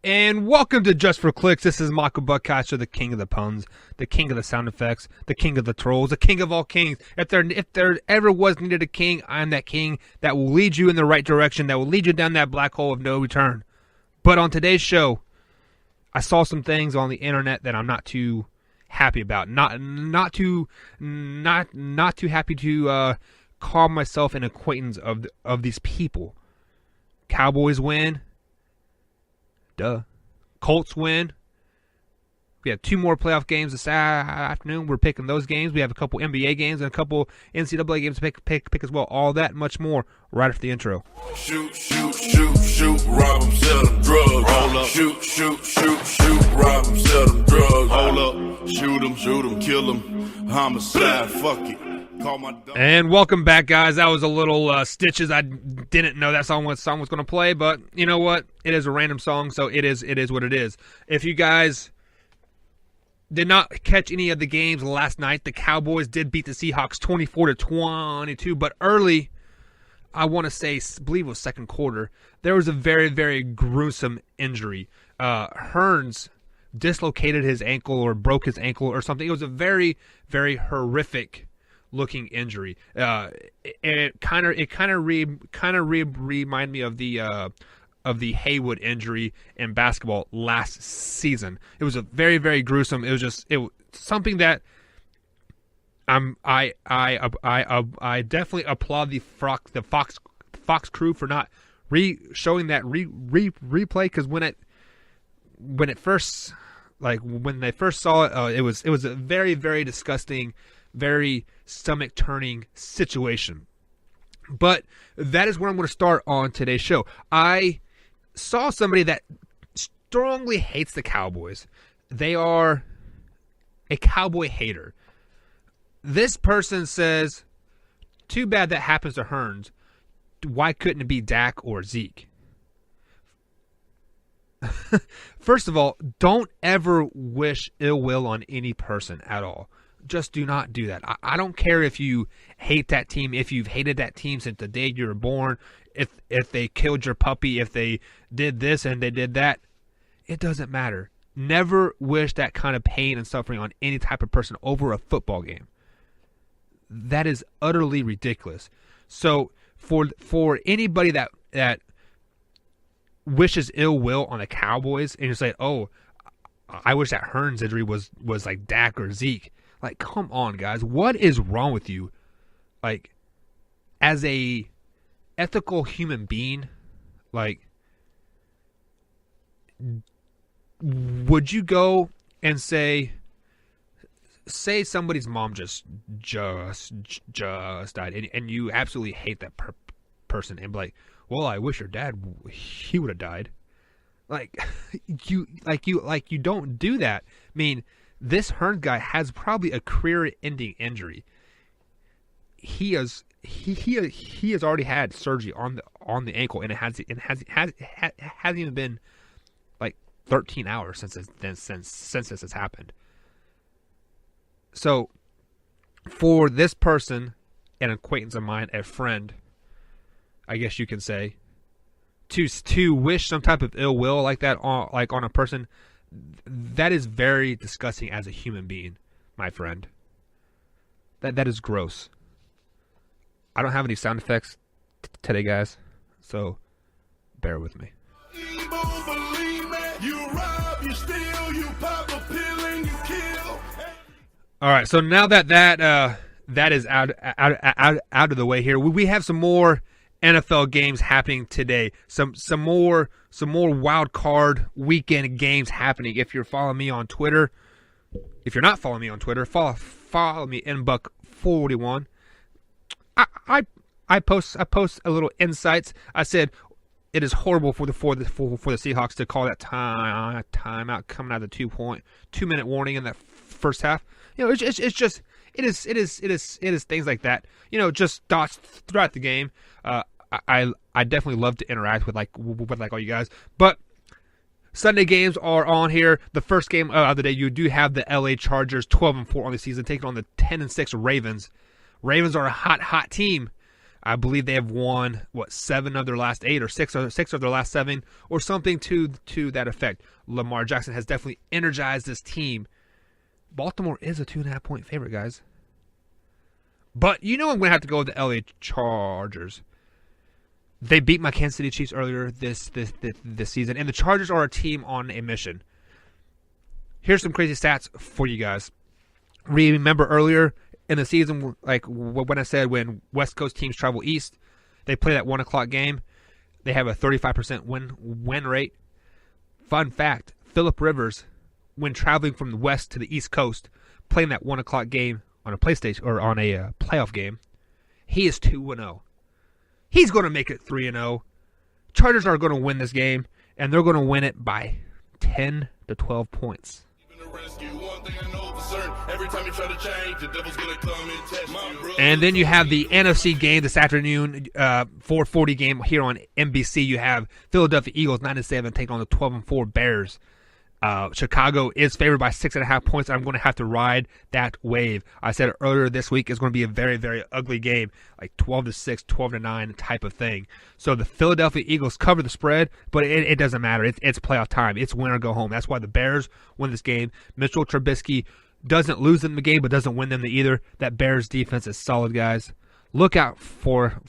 And welcome to Just for Clicks. This is Michael Buckcatcher, the king of the puns, the king of the sound effects, the king of the trolls, the king of all kings. If there ever was needed a king, I'm that king that will lead you in the right direction, that will lead you down that black hole of no return. But on today's show, I saw some things on the internet that I'm not too happy about. Not too happy to call myself an acquaintance of these people. Cowboys win. Duh. Colts win. We have two more playoff games this afternoon. We're picking those games. We have a couple NBA games and a couple NCAA games to pick as well. All that and much more right after the intro. Shoot, shoot, shoot, shoot, rob 'em, sell them drugs. Hold up. Shoot, shoot, shoot, shoot, rob 'em, sell them drugs. Hold up. Shoot 'em, kill 'em. Homicide, fuck it. Call my dog. And welcome back, guys. That was a little Stitches. I didn't know that song was going to play, but you know what? It is a random song, so it is what it is. If you guys did not catch any of the games last night, the Cowboys did beat the Seahawks 24-22, but early, I want to say, I believe it was second quarter, there was a very, very gruesome injury. Hearns dislocated his ankle or broke his ankle or something. It was a very, very horrific looking injury. It kind of reminded me of the Haywood injury in basketball last season. It was a very, very gruesome. It was something that I definitely applaud the Fox crew for not showing that replay, because when they first saw it, it was a very, very disgusting, very stomach-turning situation. But that is where I'm going to start on today's show. I saw somebody that strongly hates the Cowboys. They are a Cowboy hater. This person says, too bad that happens to Hearns. Why couldn't it be Dak or Zeke? First of all, don't ever wish ill will on any person at all. Just do not do that. I don't care if you hate that team, if you've hated that team since the day you were born, if they killed your puppy, if they did this and they did that. It doesn't matter. Never wish that kind of pain and suffering on any type of person over a football game. That is utterly ridiculous. So for anybody that wishes ill will on the Cowboys and you say, oh, I wish that Hearns injury was like Dak or Zeke. Like, come on, guys. What is wrong with you? Like, as a ethical human being, like, would you go and say somebody's mom just died, and you absolutely hate that person, and be like, well, I wish your dad, he would have died. Like, you don't do that. I mean, this Hearns guy has probably a career-ending injury. He has already had surgery on the ankle, and it hasn't even been like 13 hours since this has happened. So, for this person, an acquaintance of mine, a friend, I guess you can say, to wish some type of ill will like that on a person, that is very disgusting as a human being, my friend. That is gross. I don't have any sound effects today, guys, so bear with me. All right, so now that is out of the way here, we have some more NFL games happening today. Some more wild card weekend games happening. If you're following me on Twitter, if you're not following me on Twitter, follow me nbuck41. I post a little insights. I said it is horrible for the Seahawks to call that timeout coming out of the 2 minute warning in that first half. You know, it's just it is things like that. You know, just thoughts throughout the game. I definitely love to interact with all you guys. But Sunday games are on here. The first game of the day, you do have the LA Chargers 12-4 on the season, taking on the 10-6 Ravens. Ravens are a hot team. I believe they have won 7 of their last 8 or 6 of their last 7 or something to that effect. Lamar Jackson has definitely energized this team. Baltimore is a 2.5-point favorite, guys. But I'm going to have to go with the LA Chargers. They beat my Kansas City Chiefs earlier this season, and the Chargers are a team on a mission. Here's some crazy stats for you guys. Remember earlier in the season, like when I said when West Coast teams travel east, they play that 1 o'clock game. They have a 35% win rate. Fun fact, Phillip Rivers, when traveling from the west to the east coast, playing that 1 o'clock game on a PlayStation or on a playoff game, he is 2-0. He's going to make it 3-0. Chargers are going to win this game, and they're going to win it by 10 to 12 points. And then you have the NFC game this afternoon, 4:40 game here on NBC. You have Philadelphia Eagles 9-7 taking on the 12-4 Bears. Chicago is favored by 6.5 points. I'm going to have to ride that wave. I said earlier this week it's going to be a very, very ugly game, like 12-6, 12-9 type of thing. So the Philadelphia Eagles cover the spread, but it doesn't matter. It's playoff time. It's win or go home. That's why the Bears win this game. Mitchell Trubisky doesn't lose them the game, but doesn't win them either. That Bears defense is solid, guys. Look out for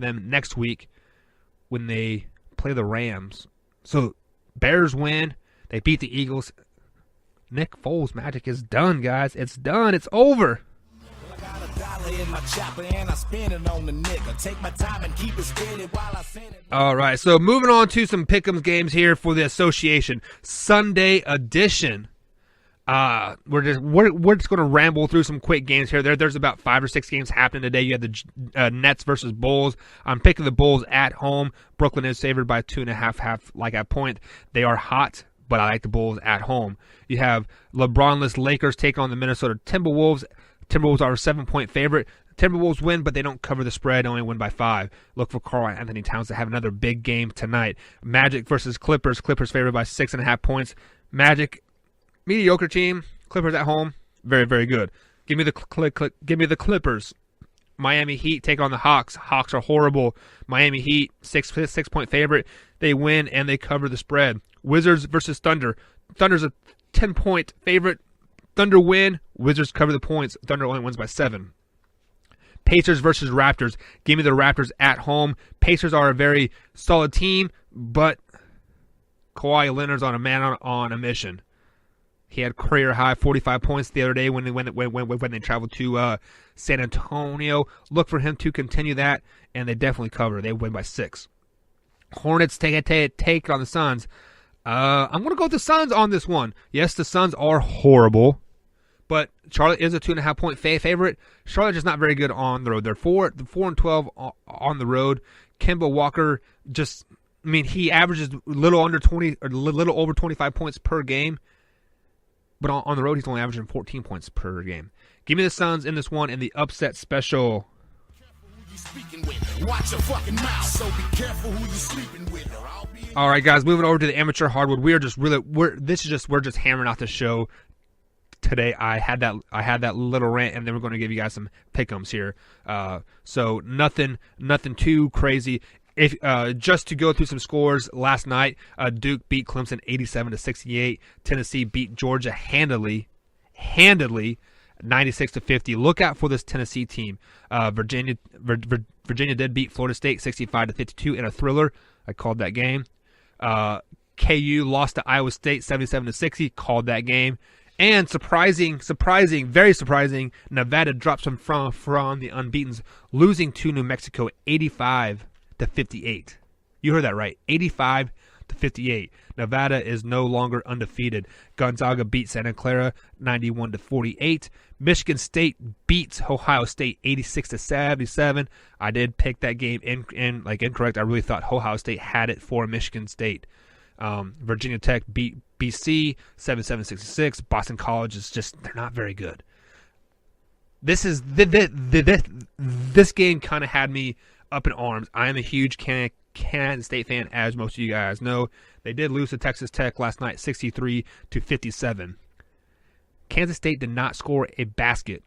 them next week when they play the Rams. So Bears win. They beat the Eagles. Nick Foles' magic is done, guys. It's done. It's over. All right, so moving on to some pick'ems games here for the association. Sunday edition. We're just going to ramble through some quick games here. There's about 5 or 6 games happening today. You have the Nets versus Bulls. I'm picking the Bulls at home. Brooklyn is favored by 2.5, like a point. They are hot, but I like the Bulls at home. You have LeBron-less Lakers take on the Minnesota Timberwolves. Timberwolves are a 7-point favorite. Timberwolves win, but they don't cover the spread, only win by 5. Look for Karl-Anthony Towns to have another big game tonight. Magic versus Clippers. Clippers favored by 6.5 points. Magic, mediocre team. Clippers at home, very, very good. Give me the Clippers. Miami Heat take on the Hawks. Hawks are horrible. Miami Heat, 6-point favorite. They win and they cover the spread. Wizards versus Thunder. Thunder's a 10-point favorite. Thunder win. Wizards cover the points. Thunder only wins by 7. Pacers versus Raptors. Give me the Raptors at home. Pacers are a very solid team, but Kawhi Leonard's on a mission. He had career high 45 points the other day when they traveled to San Antonio. Look for him to continue that, and they definitely cover. They win by 6. Hornets take on the Suns. I'm going to go with the Suns on this one. Yes, the Suns are horrible, but Charlotte is a 2.5-point favorite. Charlotte is not very good on the road. They're 4-12 on the road. Kemba Walker he averages a little under 20 or a little over 25 points per game. But on the road, he's only averaging 14 points per game. Give me the Suns in this one in the upset special. All right, guys, moving over to the amateur hardwood. We're just hammering out the show today. I had that little rant, and then we're going to give you guys some pick'ems here. So nothing too crazy. If just to go through some scores, last night Duke beat Clemson 87-68. Tennessee beat Georgia handily, 96-50. Look out for this Tennessee team. Virginia did beat Florida State 65-52 in a thriller. I called that game. KU lost to Iowa State 77-60. Called that game. And surprising, very surprising, Nevada drops them from the unbeatens, losing to New Mexico 85-58. You heard that right. 85-58. Nevada is no longer undefeated. Gonzaga beat Santa Clara 91-48. Michigan State beats Ohio State 86-77. I did pick that game incorrect. I really thought Ohio State had it for Michigan State. Virginia Tech beat BC 77-66. Boston College is they're not very good. This game kind of had me up in arms. I am a huge Kansas State fan, as most of you guys know. They did lose to Texas Tech last night, 63-57. Kansas State did not score a basket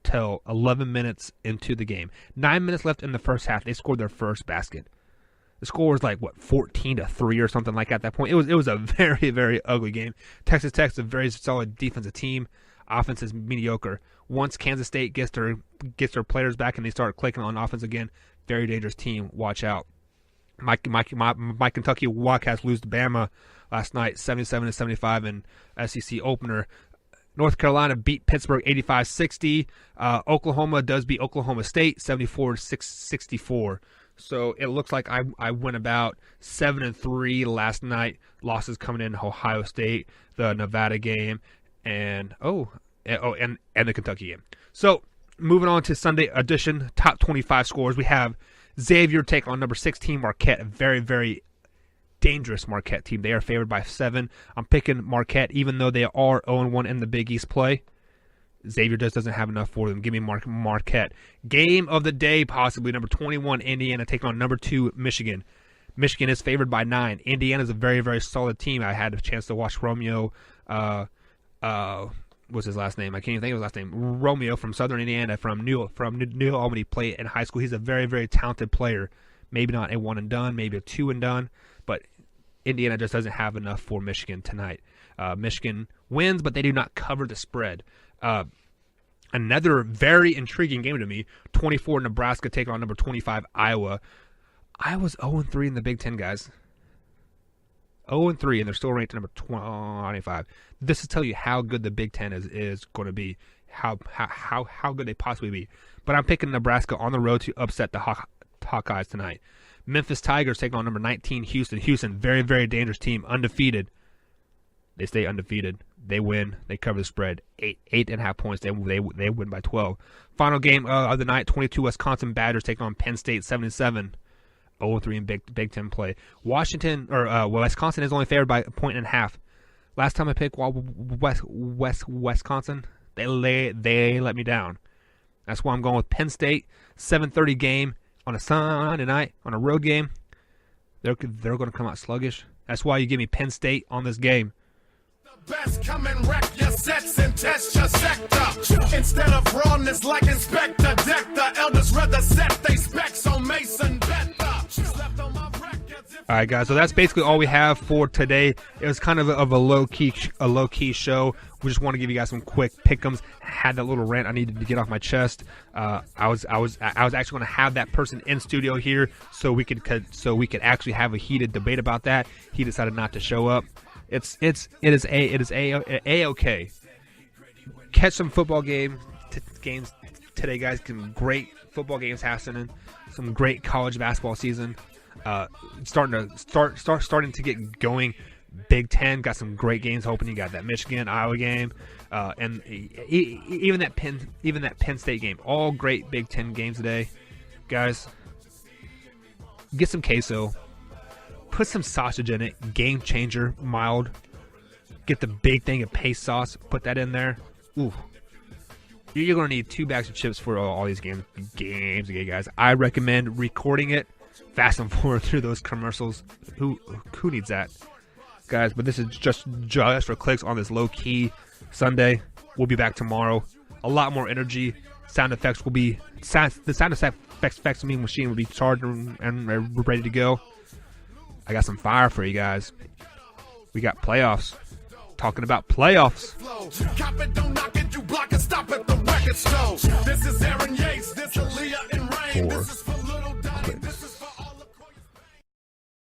till 11 minutes into the game. 9 minutes left in the first half. They scored their first basket. The score was like 14-3 or something like that at that point. It was a very, very ugly game. Texas Tech's a very solid defensive team. Offense is mediocre. Once Kansas State gets their players back and they start clicking on offense again, very dangerous team. Watch out. My Kentucky Wildcats lose to Bama last night, 77-75 in SEC opener. North Carolina beat Pittsburgh 85-60. Oklahoma does beat Oklahoma State 74-64. So it looks like I went about 7-3 last night. Losses coming in Ohio State, the Nevada game, and the Kentucky game. So moving on to Sunday edition, top 25 scores. We have Xavier take on number 16 Marquette, a very, very dangerous Marquette team. They are favored by 7. I'm picking Marquette, even though they are 0-1 in the Big East play. Xavier just doesn't have enough for them. Give me Marquette. Game of the day, possibly number 21 Indiana taking on number 2 Michigan. Michigan is favored by 9. Indiana is a very, very solid team. I had a chance to watch Romeo. What's his last name? I can't even think of his last name. Romeo from Southern Indiana, from New Albany, play in high school. He's a very, very talented player. Maybe not a one and done, maybe a two and done, but Indiana just doesn't have enough for Michigan tonight. Michigan wins, but they do not cover the spread. Another very intriguing game to me, 24 Nebraska taking on number 25 Iowa. Iowa's 0-3 in the Big Ten, guys. 0-3, and they're still ranked number 25. This is tell you how good the Big Ten is going to be, how good they possibly be. But I'm picking Nebraska on the road to upset the Hawkeyes tonight. Memphis Tigers taking on number 19 Houston. Houston, very, very dangerous team, undefeated. They stay undefeated. They win. They cover the spread. 8.5 points. They win by 12. Final game of the night, 22 Wisconsin Badgers taking on Penn State 77. 0-3 in Big Ten play. Wisconsin is only favored by 1.5. Last time I picked Wisconsin, they let me down. That's why I'm going with Penn State. 7:30 game on a Sunday night on a road game. They're going to come out sluggish. That's why you give me Penn State on this game. Best come and wreck your sets and test your sector. Instead of rawness like Inspector Deck, the elders rather set they specs on Mason better. All right, guys. So that's basically all we have for today. It was kind of a low key show. We just want to give you guys some quick pick'ems. Had that little rant I needed to get off my chest. I was actually going to have that person in studio here so we could actually have a heated debate about that. He decided not to show up. It is a-okay. Catch some football games today, guys. Some great football games happening. Some great college basketball season. Starting to get going. Big Ten got some great games. Hoping you got that Michigan Iowa game, and even that Penn State game. All great Big Ten games today, guys. Get some queso. Put some sausage in it. Game changer, mild. Get the big thing of paste sauce. Put that in there. Ooh. You're going to need 2 bags of chips for all these games, okay, guys. I recommend recording it. Fast and forward through those commercials. Who needs that, guys? But this is just for clicks on this low-key Sunday. We'll be back tomorrow. A lot more energy. Sound effects will be... The sound effects machine will be charged and ready to go. I got some fire for you guys. We got playoffs. Talking about playoffs. Cop it, don't knock it, you block it, stop it, the record store. This is Aaron Yates, this is Leah and Rain, this is